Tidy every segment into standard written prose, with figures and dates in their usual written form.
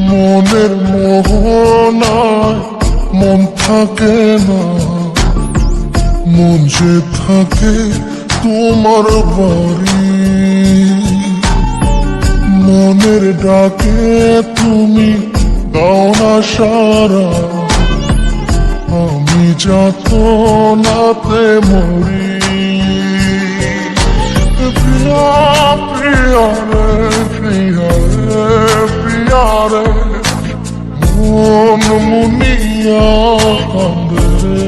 মনের মোহনায় মন থাকে না, মন যে থাকে তোমার বাড়ি। মনের ডাকে তুমি দাও না সারা, আমি যাতনাতে মরি। প্রিয়া প্রিয়া রে, প্রিয়া রে, প্রিয়া রে, মন মুনিয়া কান্দে রে।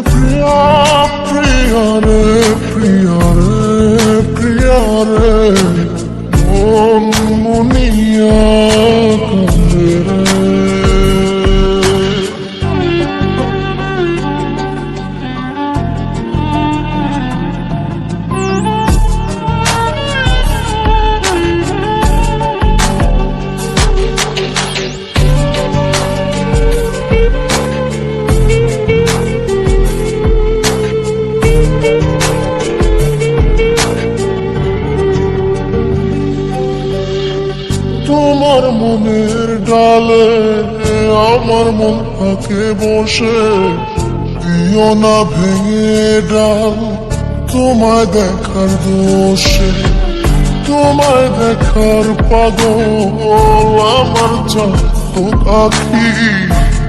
প্রিয়া প্রিয়া রে, প্রিয়া রে, প্রিয়া রে, মন মুনিয়া কান্দে রে। তোমার মনের ডালে আমার মন থাকে বসে, দিও না ভেঙে ডাল তোমায় দেখার দোষে। তোমায় দেখার পাগল আমার চাতক আখি,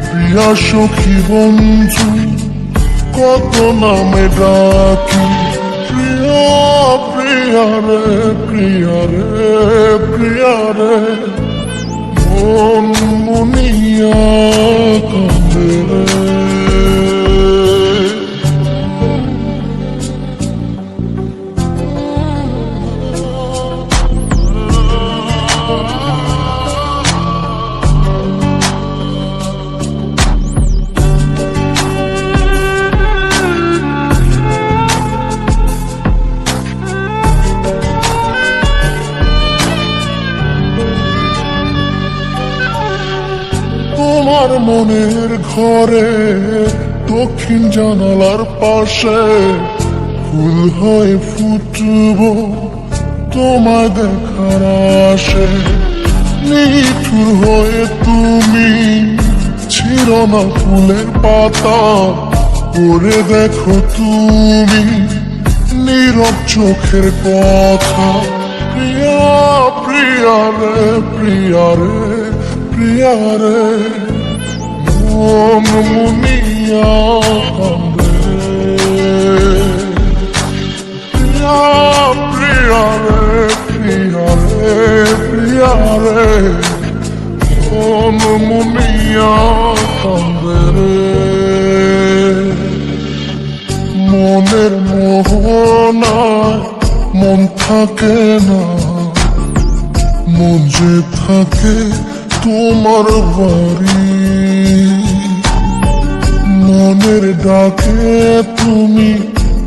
প্রিয়া সখী বন্ধু কত নামে ডাকি। প্রিয়া প্রিয়া রে, প্রিয়া রে, প্রিয়া রে, মন মুনিয়া কান্দে রে। তোমার মনের ঘরে দক্ষিণ জানালার পাশে ফুল হয়ে ফুটব তোমায় দেখার আশে। নিঠুর হয়ে তুমি ছিল না ফুলের পাতা, করে দেখো তুমি নীরব চোখের কথা। প্রিয়া প্রিয়া রে, প্রিয়া রে, প্রিয়া রে, মন মুনিয়া কান্দে রে। প্রিয়া প্রিয়া রে, প্রিয়া রে, প্রিয়া রে, মন মুনিয়া কান্দে রে। মনের মোহনায় মন থাকে না, মন যে থাকে তোমার বাড়ি। মনের ডাকে তুমি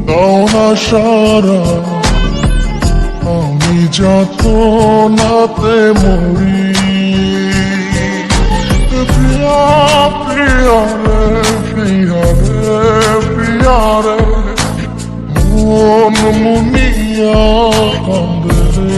দাও না সারা, আমি যাতনাতে মরি। প্রিয়া প্রিয়া রে, প্রিয়া রে, প্রিয়া রে, মন মুনিয়া কান্দে রে।